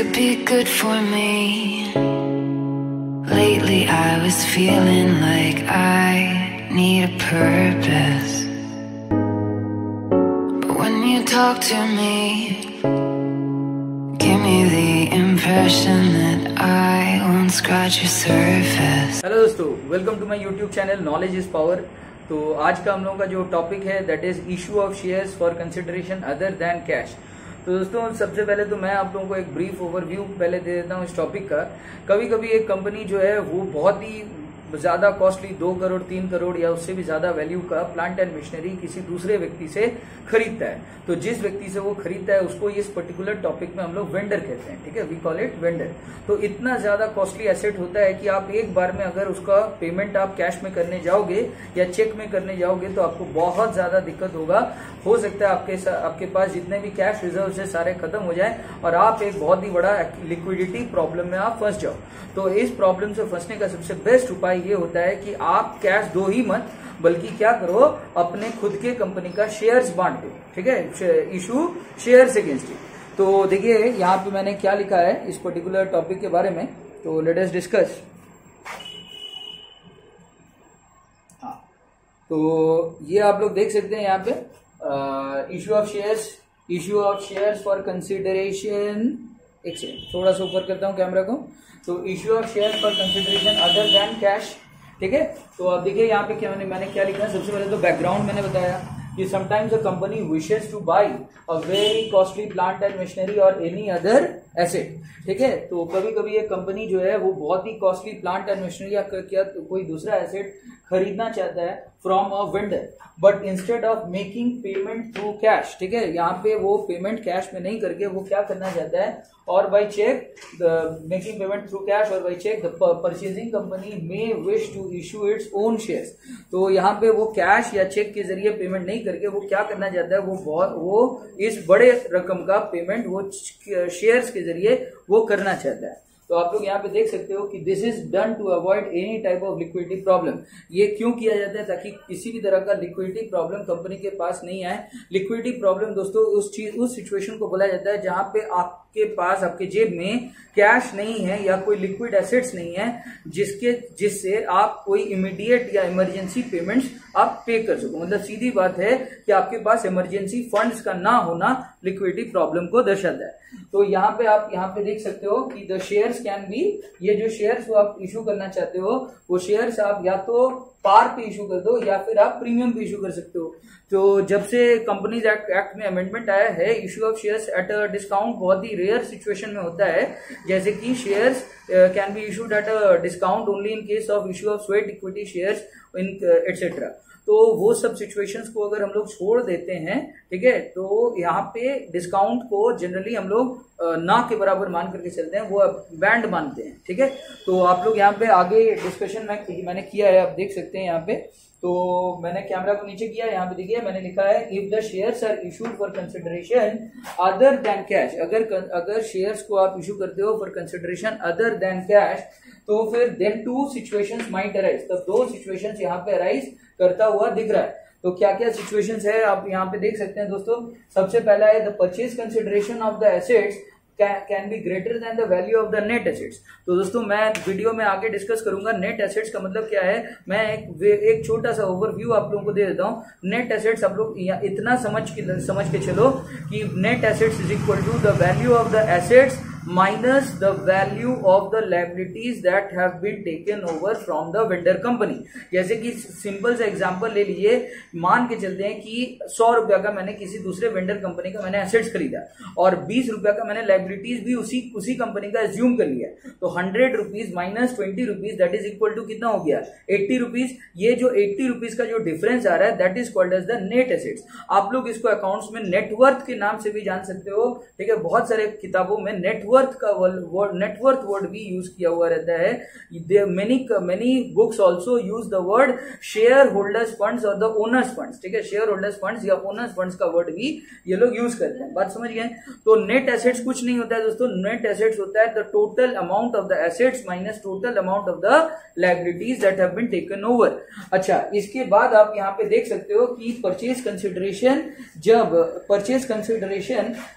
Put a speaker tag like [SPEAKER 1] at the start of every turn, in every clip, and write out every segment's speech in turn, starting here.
[SPEAKER 1] could be good for me. Lately I was feeling like I need a purpose, but when you talk to me, give me the impression that I won't scratch your surface.
[SPEAKER 2] Hello दोस्तों, welcome to my YouTube channel knowledge is power. तो आज का हम लोगों का जो topic है that is issue of shares for consideration other than cash. तो दोस्तों, सबसे पहले तो मैं आप लोगों को एक ब्रीफ ओवरव्यू पहले दे देता हूँ इस टॉपिक का। कभी कभी एक कंपनी जो है वो बहुत ही ज्यादा कॉस्टली 2 करोड़ 3 करोड़ या उससे भी ज्यादा वैल्यू का प्लांट एंड मशीनरी किसी दूसरे व्यक्ति से खरीदता है। तो जिस व्यक्ति से वो खरीदता है उसको इस पर्टिकुलर टॉपिक में हम लोग वेंडर कहते हैं, ठीक है, वी कॉल इट वेंडर। तो इतना ज्यादा कॉस्टली एसेट होता है कि आप एक बार में अगर उसका पेमेंट आप कैश में करने जाओगे या चेक में करने जाओगे तो आपको बहुत ज्यादा दिक्कत होगा। हो सकता है आपके पास जितने भी कैश रिजर्व है सारे खत्म हो जाए और आप एक बहुत ही बड़ा लिक्विडिटी प्रॉब्लम में आप फंस जाओ। तो इस प्रॉब्लम से फंसने का सबसे बेस्ट उपाय ये होता है कि आप कैश दो ही मत, बल्कि क्या करो, अपने खुद के कंपनी का शेयर्स बांट दो, ठीक है, इशू शेयर्स अगेंस्ट इट। तो देखिए यहाँ पे मैंने क्या लिखा है इस पर्टिकुलर टॉपिक के बारे में, तो लेट अस डिस्कस। हाँ, तो ये आप लोग देख सकते हैं यहाँ पे issue of shares for consideration. एक सेकंड, थोड़ा सा ऊपर करता हूँ कैमरा को। तो issue of shares for consideration other than cash, ठीक है। तो अब देखिए यहाँ पे क्या मैंने क्या लिखा है। सबसे पहले तो बैकग्राउंड मैंने बताया कि sometimes a company wishes to buy a very costly plant and machinery और एनी अदर एसेट, ठीक है। तो कभी कभी एक कंपनी जो है वो बहुत ही कॉस्टली प्लांट एंड मशीनरी या कोई दूसरा एसेट खरीदना चाहता है from a vendor, but instead of making payment through cash, ठीक है, यहाँ पे वो पेमेंट कैश में नहीं करके वो क्या करना चाहता है, और by cheque making payment through cash और by cheque the purchasing company may wish to issue its own shares. तो यहाँ पे वो कैश या चेक के जरिए पेमेंट नहीं करके वो क्या करना चाहता है, वो इस बड़े रकम का पेमेंट वो शेयर्स के जरिए वो करना चाहता है। तो आप लोग यहाँ पे देख सकते हो कि this is done to avoid any type of liquidity problem. ये क्यों किया जाता है, ताकि किसी भी तरह का लिक्विडिटी प्रॉब्लम कंपनी के पास नहीं आए। लिक्विडिटी प्रॉब्लम दोस्तों उस सिचुएशन को बोला जाता है जहां पे आपके पास आपके जेब में कैश नहीं है या कोई लिक्विड एसेट्स नहीं है जिससे आप कोई इमीडिएट या इमरजेंसी पेमेंट्स आप पे कर सको। मतलब सीधी बात है कि आपके पास इमरजेंसी फंड्स का ना होना लिक्विडिटी प्रॉब्लम को दर्शाता है। तो यहाँ पे आप यहाँ पे देख सकते हो कि द शेयर्स कैन बी, ये जो शेयर्स आप इशू करना चाहते हो वो शेयर्स आप या तो पार पे इशू कर दो या फिर आप प्रीमियम पे इशू कर सकते हो। तो जब से कंपनीज एक्ट में अमेंडमेंट आया है, issue of shares at a discount बहुत ही रेयर सिचुएशन में होता है, जैसे कि shares can be issued at a discount only in case of issue of sweat equity shares in etcetera. तो वो सब सिचुएशंस को अगर हम लोग छोड़ देते हैं, ठीक है, तो यहाँ पे डिस्काउंट को जनरली हम लोग ना के बराबर मान करके चलते हैं, वो बैंड मानते हैं, ठीक है। तो आप लोग यहाँ पे आगे डिस्कशन मैंने किया है, आप देख सकते हैं यहाँ पे। तो मैंने कैमरा को नीचे किया, यहाँ पे देखिए मैंने लिखा है if the shares are issued for consideration other than cash. अगर शेयर्स को आप इशू करते हो for consideration other than cash, तो फिर then two situations might arise, तब दो सिचुएशंस यहाँ पे अराइज करता हुआ दिख रहा है। तो क्या क्या सिचुएशंस है आप यहाँ पे देख सकते हैं दोस्तों। सबसे पहला है the purchase consideration of the assets can be greater than the value of the net assets. तो दोस्तों मैं वीडियो में आगे डिस्कस करूंगा नेट एसेट्स का मतलब क्या है। मैं एक छोटा सा ओवरव्यू आप लोगों को दे देता हूं। नेट एसेट्स आप लोग इतना समझ के चलो कि net assets is equal to the value of the assets minus the value of the liabilities that have been taken over from the vendor company. जैसे कि सिंपल सा एग्जांपल ले लीजिए, मान के चलते हैं कि 100 रुपया का मैंने किसी दूसरे वेंडर कंपनी का मैंने एसेट्स खरीदा और 20 रुपया का मैंने लायबिलिटीज भी उसी कंपनी का एज्यूम कर लिया। तो 100 rupees minus 20 rupees that is equal to कितना हो गया, 80 रुपीज। ये जो 80 रुपीज का जो डिफरेंस आ रहा है that is called as the net assets. आप लोग इसको अकाउंट्स में नेटवर्थ के नाम से भी जान सकते हो, ठीक है। बहुत सारे किताबों में नेटवर्थ वर्ड भी यूज किया हुआ रहता है। Many books also use the word share holders funds और द ओनर्स फंड्स, ठीक है। शेयर होल्डर्स फंड्स या ओनर्स फंड्स का वर्ड भी ये लोग यूज करते हैं। बात समझ गए। तो नेट एसेट्स कुछ नहीं होता है दोस्तों, नेट एसेट्स होता है the total amount of the assets minus total amount of the liabilities that have been taken over. अच्छा, इसके बाद आप यहाँ पे देख सकते हो कि परचेज कंसिडरेशन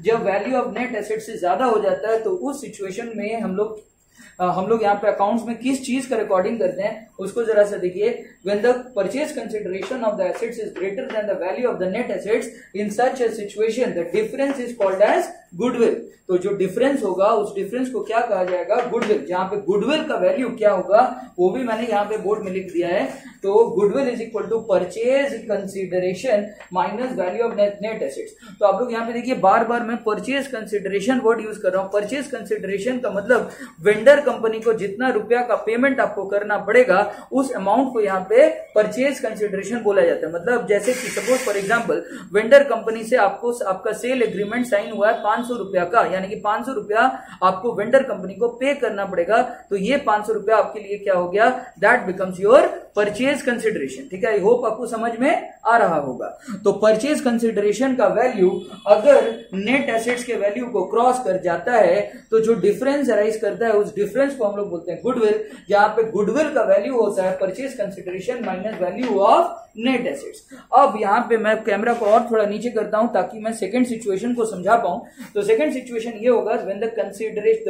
[SPEAKER 2] जब वैल्यू ऑफ नेट एसेट से ज्यादा हो जाता है है, तो उस सिचुएशन में हम लोग यहाँ पे अकाउंट्स में किस चीज का रिकॉर्डिंग करते हैं उसको जरा सा देखिए. When the purchase consideration of the assets is greater than the value of the net assets, in such a situation the difference is called as goodwill. तो जो डिफरेंस होगा उस डिफरेंस को क्या कहा जाएगा? गुडविल. जहां पे गुडविल का वैल्यू क्या होगा वो भी मैंने यहाँ पे बोर्ड में लिख दिया है. तो goodwill is equal to purchase consideration minus value of net assets. तो आप लोग यहाँ पे देखिए बार बार मैं परचेज कंसिडरेशन वर्ड यूज कर रहा हूं. परचेज कंसिडरेशन का मतलब वेंडर कंपनी को जितना रुपया का पेमेंट आपको करना पड़ेगा उस अमाउंट को यहाँ पे परचेज कंसिडरेशन बोला जाता है. मतलब जैसे कि suppose for example vendor company से आपका सेल एग्रीमेंट साइन हुआ है 500 रुपया का, यानी कि 500 रुपया आपको वेंडर कंपनी को पे करना पड़ेगा. तो ये 500 रुपया आपके लिए क्या हो गया? That becomes your purchase consideration. ठीक है, आई होप आपको समझ में आ रहा होगा. तो परचेज कंसिडरेशन का वैल्यू अगर नेट एसेट्स के वैल्यू को क्रॉस कर जाता है तो जो डिफरेंस अराइज करता है उस डिफरेंस को हम लोग बोलते हैं गुडविल. जहां पे गुडविल का वैल्यू होता है purchase consideration minus value of net assets. अब यहां पे मैं कैमरा को और थोड़ा नीचे करता हूं ताकि मैं सेकंड सिचुएशन को समझा पाऊं. तो सेकंड सिचुएशन ये होगा when the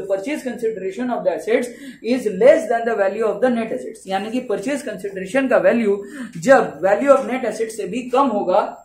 [SPEAKER 2] purchase consideration of the assets is less than the value of the net assets. यानी कि परचेज कंसिडरेशन का वैल्यू जब वैल्यू ऑफ नेट एसेट्स से भी कम होगा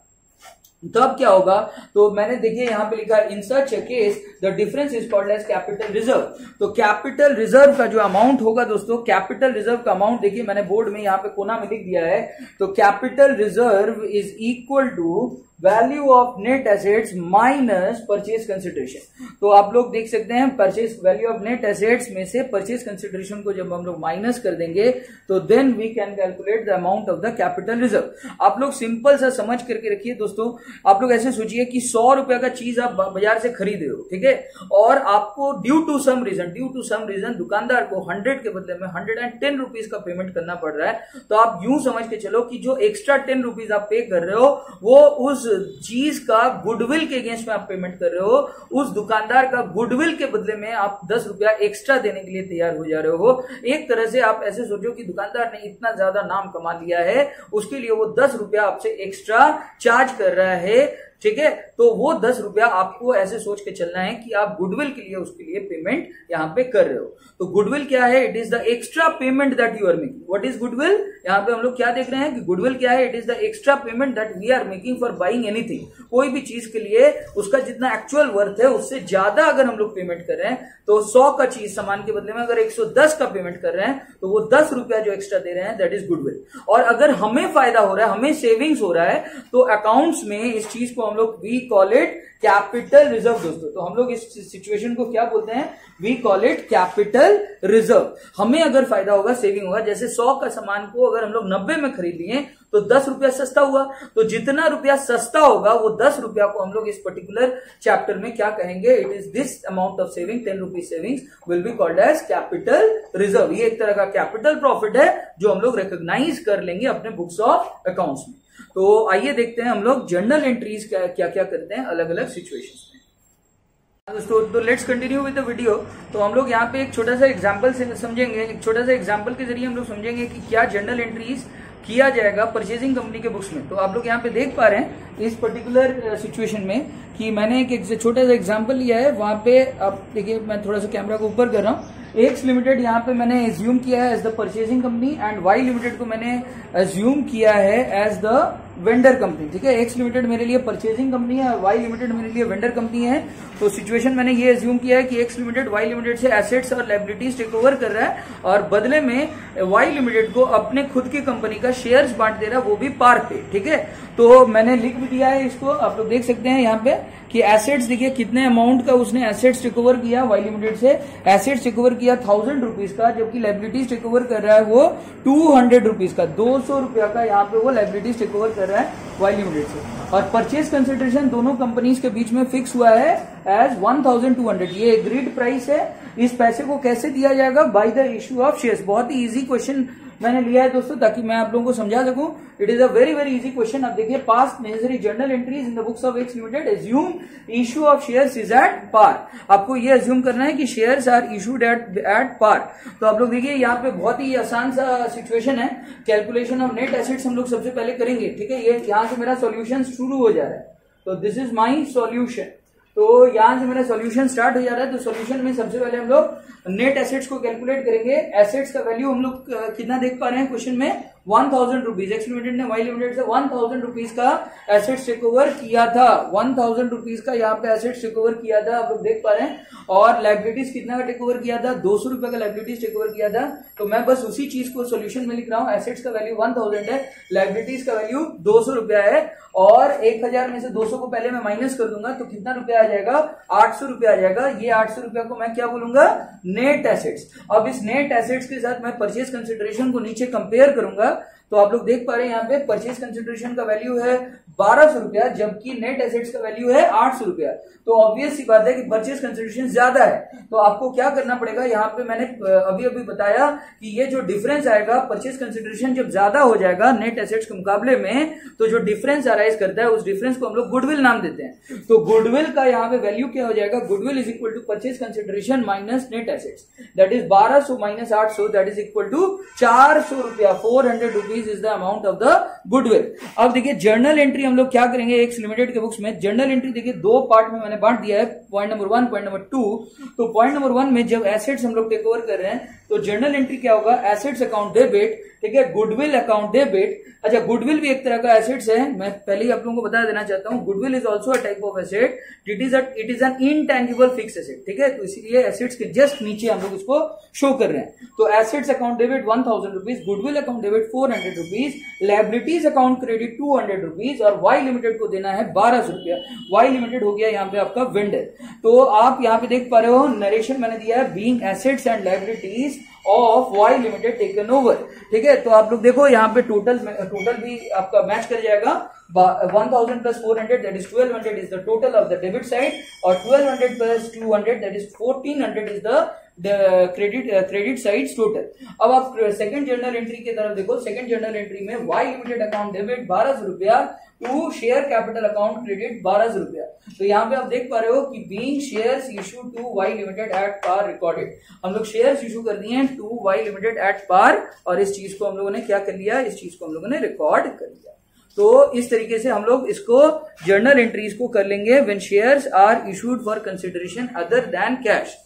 [SPEAKER 2] तब क्या होगा? तो मैंने देखिए यहां पे लिखा in such case the difference is called as capital reserve. तो कैपिटल रिजर्व का जो अमाउंट होगा दोस्तों, कैपिटल रिजर्व का अमाउंट देखिए मैंने बोर्ड में यहां पे कोना में लिख दिया है. तो capital reserve is equal to value of net assets minus purchase consideration. तो आप लोग देख सकते हैं purchase value of net assets में से परचेज कंसिडरेशन को जब हम लोग माइनस कर देंगे तो then we can calculate the amount of the capital reserve. आप लोग सिंपल सा समझ करके रखिए दोस्तों. आप लोग ऐसे सोचिए कि 100 रुपए का चीज आप बाजार से खरीद रहे हो, ठीक है, और आपको ड्यू टू सम रीजन दुकानदार को 100 के बदले में 110 रुपीज का पेमेंट करना पड़ रहा है. तो आप यूं समझ के चलो कि जो एक्स्ट्रा 10 रुपीज आप पे कर रहे हो वो उस चीज का गुडविल के अगेंस्ट में आप पेमेंट कर रहे हो. उस दुकानदार का गुडविल के बदले में आप 10 रुपया एक्स्ट्रा देने के लिए तैयार हो जा रहे हो. एक तरह से आप ऐसे सोचो कि दुकानदार ने इतना ज्यादा नाम कमा लिया है, उसके लिए वो 10 रुपया आपसे एक्स्ट्रा चार्ज कर रहा है. ठीक है, तो वो 10 रुपया आपको ऐसे सोच के चलना है कि आप गुडविल के लिए उसके लिए पेमेंट यहां पे कर रहे हो. तो गुडविल क्या है? It is the extra payment that you are making. What is goodwill? यहां पे हम लोग क्या देख रहे हैं कि गुडविल क्या है? It is the extra payment that we are making for buying anything. कोई भी चीज के लिए उसका जितना एक्चुअल वर्थ है उससे ज्यादा अगर हम लोग पेमेंट कर रहे हैं तो 100 का चीज सामान के बदले में अगर 110 का पेमेंट कर रहे हैं तो वो 10 रुपया जो एक्स्ट्रा दे रहे हैं दैट इज गुडविल. और अगर हमें फायदा हो रहा है, हमें सेविंग्स हो रहा है, तो अकाउंट्स में इस चीज को हम लोग we call it capital reserve दोस्तों. तो हम लोग इस सिचुएशन को क्या बोलते हैं? We call it capital reserve. हमें अगर फायदा होगा, सेविंग होगा, जैसे 100 का सामान को अगर हम लोग 90 में खरीद लिए तो 10 रुपया सस्ता हुआ. तो जितना रुपया सस्ता होगा वो 10 रुपया को हम लोग इस पर्टिकुलर चैप्टर में क्या कहेंगे? It is this amount of saving, 10 rupees savings will be called as capital reserve. ये एक तरह का कैपिटल प्रॉफिट है जो हम लोग रिकॉग्नाइज कर लेंगे अपने बुक्स ऑफ अकाउंट्स में. तो आइए देखते हैं हम लोग जर्नल एंट्रीज क्या क्या करते हैं अलग अलग सिचुएशंस में. दोस्तों तो let's continue with the video. तो हम लोग यहाँ पे एक छोटा सा एग्जांपल से समझेंगे, एक छोटा सा एग्जांपल के जरिए हम लोग समझेंगे कि क्या जर्नल एंट्रीज किया जाएगा परचेजिंग कंपनी के बुक्स में. तो आप लोग यहाँ पे देख पा रहे हैं इस पर्टिकुलर सिचुएशन में कि मैंने एक छोटा सा एग्जांपल लिया है. वहां पे आप देखिए, मैं थोड़ा सा कैमरा को ऊपर कर रहा हूँ. एक्स लिमिटेड यहाँ पे मैंने एज्यूम किया है as the purchasing company and Y limited को मैंने एज्यूम किया है एज द वेंडर कंपनी. ठीक है, एक्स लिमिटेड मेरे लिए परचेजिंग कंपनी है और वाई लिमिटेड मेरे लिए वेंडर कंपनी है. तो सिचुएशन मैंने ये एज्यूम किया है कि एक्स लिमिटेड वाई लिमिटेड से एसेट्स और लायबिलिटीज टेक ओवर कर रहा है और बदले में वाई लिमिटेड को अपने खुद की कंपनी का शेयर्स बांट दे रहा है, वो भी पार पे. ठीक है, तो मैंने लिख भी दिया है इसको. आप लोग देख सकते हैं यहाँ पे कि एसेट्स देखिए कितने अमाउंट का उसने एसेट्स टेक ओवर किया वाई लिमिटेड से. एसेट्स टेक ओवर किया 1000 रुपीज का, जबकि लायबिलिटीज टेक ओवर कर रहा है वो 200 रुपीज का. 200 रुपया का यहाँ पे वो लायबिलिटीज टेक ओवर कर रहा है वाई लिमिटेड से. और परचेज कंसिडरेशन दोनों कंपनीज के बीच में फिक्स हुआ है एज 1200. ये एग्रीड प्राइस है. इस पैसे को कैसे दिया जाएगा? By the issue of shares. बहुत ही इजी क्वेश्चन मैंने लिया है दोस्तों ताकि मैं आप लोगों को समझा सकूं. It is a very very easy question. अब देखिए, passed necessary journal entries in the books of X limited assume issue of shares is at par. आपको ये एज्यूम करना है कि shares are issued at par. तो आप लोग देखिए यहाँ पे बहुत ही आसान सा सिचुएशन है. कैलकुलेशन ऑफ नेट एसेट्स हम लोग सबसे पहले करेंगे. ठीक है, ये यहाँ से मेरा सॉल्यूशन शुरू हो जा रहा है. तो दिस इज माई सॉल्यूशन. तो यहां से मेरा सॉल्यूशन स्टार्ट हो जा रहा है। तो सॉल्यूशन में सबसे पहले हम लोग नेट एसेट्स को कैलकुलेट करेंगे। एसेट्स का वैल्यू हम लोग कितना देख पा रहे हैं क्वेश्चन में, 1000 रुपीज। एक्स लिमिटेड ने वाई लिमिटेड से 1000 रुपीज का एसेट्स टेक ओवर किया था। 1000 रुपीज का यहाँ पे एसेट्स टेक ओवर किया था, आप लोग देख पा रहे हैं। और लाइबिलिटीज कितना का टेक ओवर किया था, 200 रुपए का लाइबिलिटीज टेक ओवर किया था। तो मैं बस उसी चीज को सोल्यूशन में लिख रहा हूँ। एसेट्स का वैल्यू 1000 है, लाइबिलिटीज का वैल्यू 200 रुपया है, और 1000 में से 200 को पहले मैं माइनस कर दूंगा तो कितना रुपया आ जाएगा, 800 रुपया आ जाएगा। ये 800 रुपया को मैं क्या बोलूंगा, नेट एसेट्स। अब इस नेट एसेट्स के साथ मैं परचेज कंसिडरेशन को नीचे कंपेयर करूंगा। तो आप लोग देख पा रहे हैं यहाँ पे परचेज कंसिडरेशन का वैल्यू है 1200 रुपया, जबकि नेट एसेट्स का वैल्यू है 800 रुपया। तो ऑब्वियस सी बात है कि परचेज कंसिडरेशन ज्यादा है। तो आपको क्या करना पड़ेगा, यहाँ पे मैंने अभी अभी बताया कि ये जो डिफरेंस आएगा, परचेज कंसिडरेशन जब ज्यादा हो जाएगा नेट एसेट्स के मुकाबले में, तो जो डिफरेंस अराइज करता है उस डिफरेंस को हम लोग गुडविल नाम देते हैं। तो गुडविल का यहाँ पे वैल्यू क्या हो जाएगा, goodwill is equal to purchase consideration minus net assets, that is 1200 minus 800, that is equal to 400 रुपया। 400 rupees is the amount of the goodwill. अब देखिए जर्नल एंट्री हम लोग क्या करेंगे एक्स लिमिटेड के बुक्स में। जर्नल एंट्री देखिए दो पार्ट में मैंने बांट दिया है, पॉइंट नंबर 1, पॉइंट नंबर 2। तो पॉइंट नंबर 1 में जब एसेट्स हम लोग टेक ओवर कर रहे हैं तो जर्नल एंट्री क्या होगा, एसेट्स अकाउंट डेबिट, ठीक है, गुडविल अकाउंट डेबिट। अच्छा, गुडविल भी एक तरह का एसेट्स है, मैं पहले ही आप लोगों को बता देना चाहता हूं। Goodwill is also a type of asset, it is an intangible fix asset, ठीक है। तो इसीलिए एसेट्स के जस्ट नीचे हम लोग इसको शो कर रहे हैं। तो assets account debit 1000 rupees, goodwill account debit 400 rupees, liabilities account credit 200 rupees, और वाई लिमिटेड को देना है 1200 रुपया। वाई लिमिटेड हो गया यहाँ पे आपका वेंडर। तो आप यहाँ पे देख पा रहे हो, नरेशन मैंने दिया है, being assets and liabilities of Y limited taken over, ठीक है। तो आप लोग देखो यहाँ पे टोटल भी आपका मैच कर जाएगा। 1000 plus 400 that is 1200 is the total of the debit side, और 1200 plus 200 that is 1400 is the credit side total. अब आप सेकंड जर्नल एंट्री की तरफ देखो। सेकंड जर्नल एंट्री में वाई लिमिटेड अकाउंट डेबिट 1200 रुपया to share capital account credit 1200 रुपया। तो यहाँ पे आप देख पा रहे हो कि being shares issue to Y limited at par recorded, हम लोग शेयर्स इशू कर दिए हैं to Y limited at par, और इस चीज को हम लोगों ने क्या कर लिया, इस चीज को हम लोगों ने रिकॉर्ड कर लिया। तो इस तरीके से हम लोग इसको जर्नल एंट्रीज को कर लेंगे when shares are issued for consideration other than cash.